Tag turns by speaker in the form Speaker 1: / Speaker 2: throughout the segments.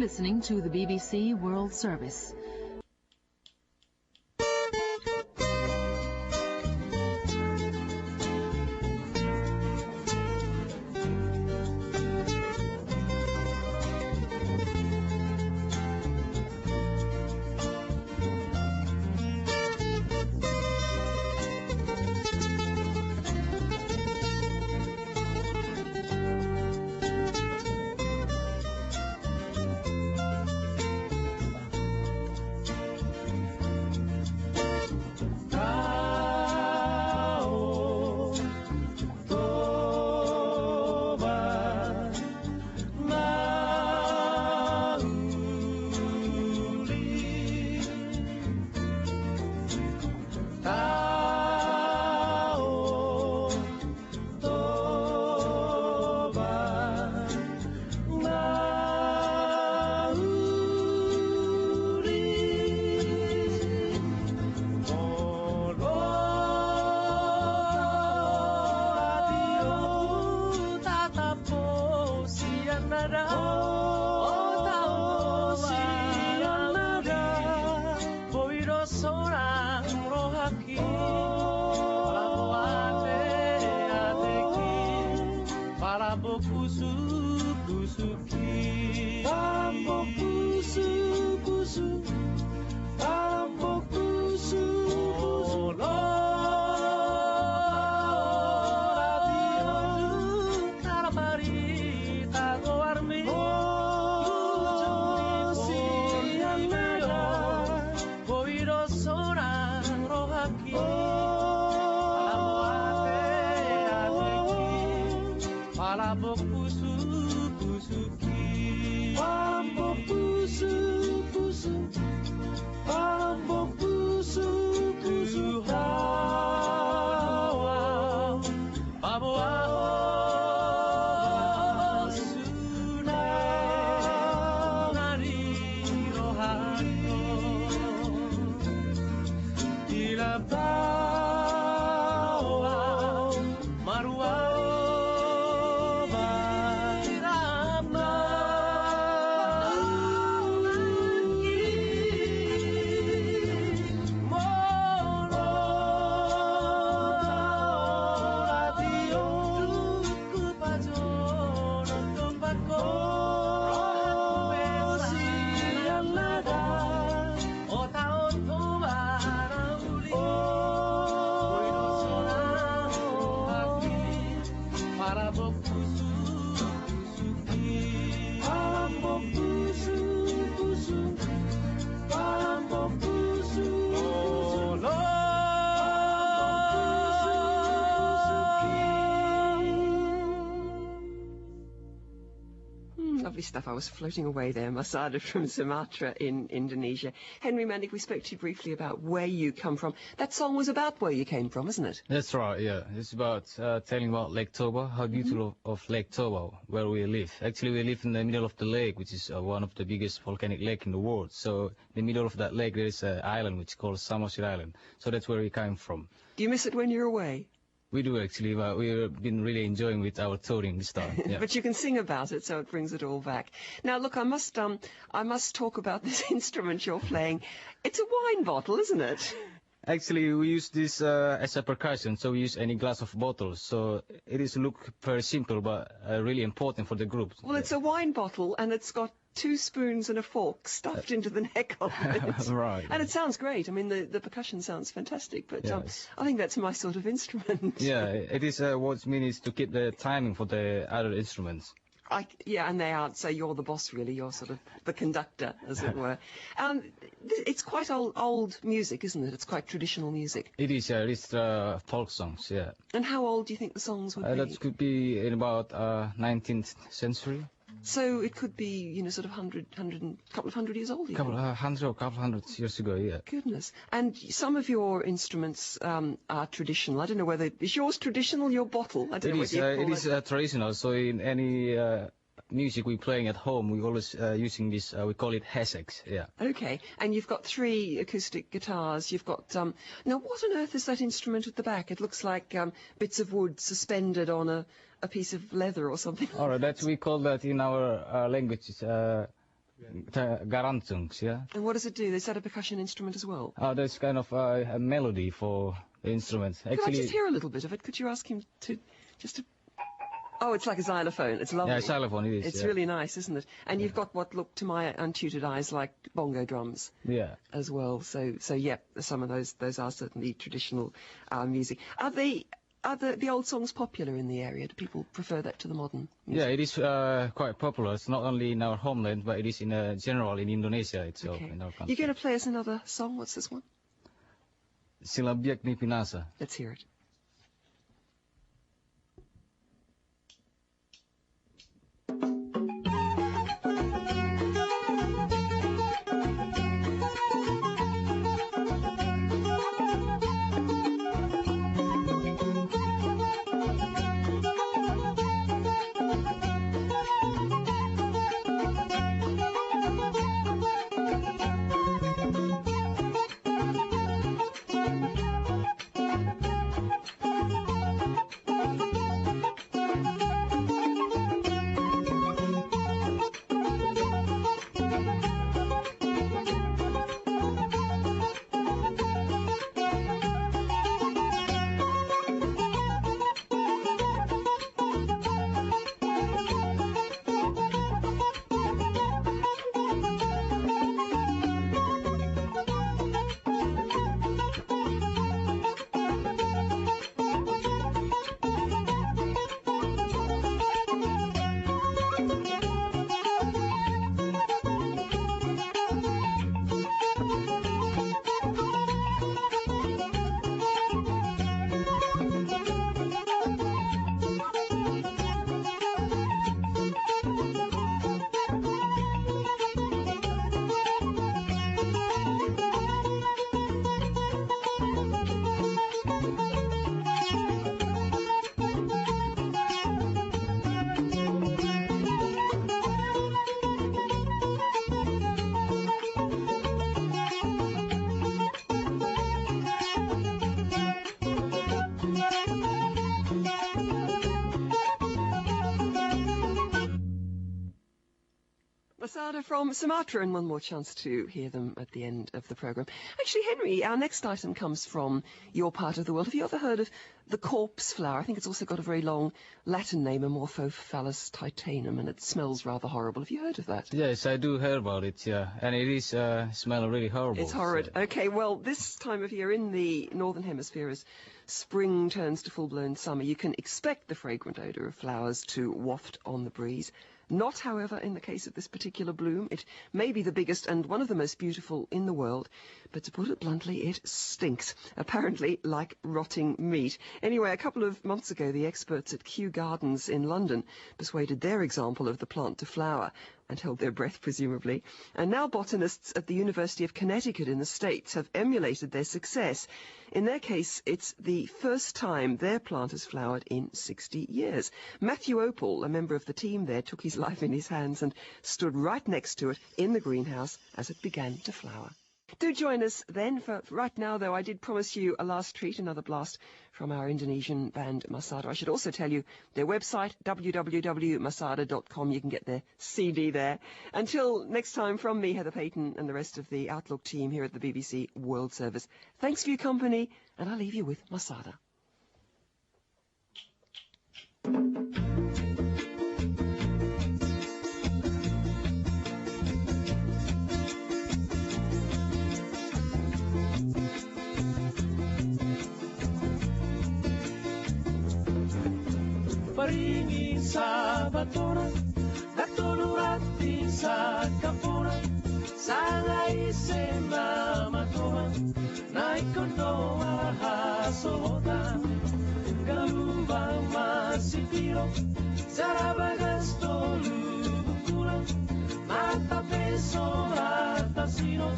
Speaker 1: listening to the BBC World Service.
Speaker 2: Lovely stuff. I was floating away there, MARSADA from Sumatra in Indonesia. Henry Mandic, we spoke to you briefly about where you come from. That song was about where you came from, isn't it?
Speaker 3: That's right, yeah. It's about telling about Lake Toba, how beautiful of Lake Toba, where we live. Actually, we live in the middle of the lake, which is one of the biggest volcanic lake in the world. So in the middle of that lake, there is an island which is called Samosir Island. So that's where we came from.
Speaker 2: Do you miss it when you're away?
Speaker 3: We do, actually, but we've been really enjoying with our touring this time. Yeah.
Speaker 2: But you can sing about it, so it brings it all back. Now, look, I must talk about this instrument you're playing. It's a wine bottle, isn't it?
Speaker 3: Actually, we use this as a percussion, so we use any glass of bottles. So it is look very simple, but really important for the group.
Speaker 2: Well, it's a wine bottle, and it's got 2 spoons and a fork stuffed into the neck of it.
Speaker 3: Right.
Speaker 2: And it sounds great. I mean, the percussion sounds fantastic, but
Speaker 3: yes.
Speaker 2: I think that's my sort of instrument.
Speaker 3: Yeah, it is what means is to keep the timing for the other instruments.
Speaker 2: Yeah, and they are, so you're the boss, really. You're sort of the conductor, as it were. It's quite old music, isn't it? It's quite traditional music.
Speaker 3: It is, yeah. It's folk songs, yeah.
Speaker 2: And how old do you think the songs would be?
Speaker 3: That could be in about 19th century.
Speaker 2: So it could be, you know, sort of couple of hundred years old.
Speaker 3: Couple of hundred years ago, yeah.
Speaker 2: Goodness. And some of your instruments are traditional. I don't know whether is yours traditional. Your bottle. I don't know whether you call
Speaker 3: it is traditional. So in any music we're playing at home, we always using this. We call it Hessex. Yeah.
Speaker 2: Okay. And you've got 3 acoustic guitars. You've got now what on earth is that instrument at the back? It looks like bits of wood suspended on a piece of leather or something.
Speaker 3: All right, we call that in our language garantungs, yeah.
Speaker 2: And what does it do? Is that a percussion instrument as well?
Speaker 3: There's kind of a melody for the instrument.
Speaker 2: Could I just hear a little bit of it? Could you ask him to just to... Oh, it's like a xylophone. It's lovely.
Speaker 3: Yeah, xylophone it is.
Speaker 2: It's really nice, isn't it? And you've got what look to my untutored eyes like bongo drums.
Speaker 3: Yeah.
Speaker 2: As well. So yeah, some of those are certainly traditional music. Are the old songs popular in the area? Do people prefer that to the modern music?
Speaker 3: Yeah, it is quite popular. It's not only in our homeland, but it is in general in Indonesia itself,
Speaker 2: Okay.
Speaker 3: in our country.
Speaker 2: You're going to play us another song. What's this one?
Speaker 3: Silabiak ni Pinasa.
Speaker 2: Let's hear it. MARSADA from Sumatra, and one more chance to hear them at the end of the programme. Actually, Henry, our next item comes from your part of the world. Have you ever heard of the corpse flower? I think it's also got a very long Latin name, Amorphophallus titanum, and it smells rather horrible. Have you heard of that?
Speaker 3: Yes, I do hear about it, yeah. And it is smell really horrible.
Speaker 2: It's horrid.
Speaker 3: So.
Speaker 2: Okay, well, this time of year in the Northern Hemisphere, as spring turns to full-blown summer, you can expect the fragrant odour of flowers to waft on the breeze. Not, however, in the case of this particular bloom. It may be the biggest and one of the most beautiful in the world, but to put it bluntly, it stinks, apparently like rotting meat. Anyway, a couple of months ago, the experts at Kew Gardens in London persuaded their example of the plant to flower and held their breath, presumably. And now botanists at the University of Connecticut in the States have emulated their success. In their case, it's the first time their plant has flowered in 60 years. Matthew Opal, a member of the team there, took his life in his hands and stood right next to it in the greenhouse as it began to flower. Do join us then. For right now, though, I did promise you a last treat, another blast from our Indonesian band MARSADA. I should also tell you their website, www.marsada.com. You can get their CD there. Until next time, from me, Heather Payton, and the rest of the Outlook team here at the BBC World Service, thanks for your company, and I'll leave you with MARSADA.
Speaker 4: Paringin sa batora, natulurati sa kapura, sangai sema matoma, naikono ahasota, galuba masipiro, zarabagas lubukula, mata peso ratasino,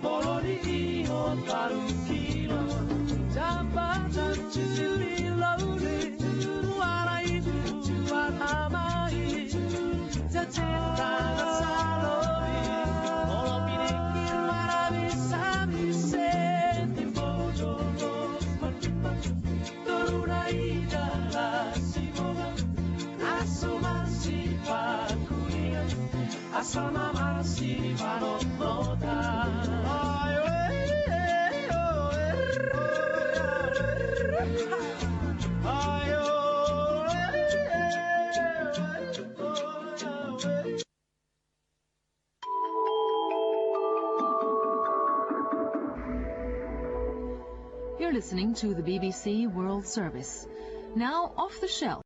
Speaker 4: boloni iho tarukino, jamba juri laure. Asama marsi
Speaker 1: listening to the BBC World Service. Now, off the shelf.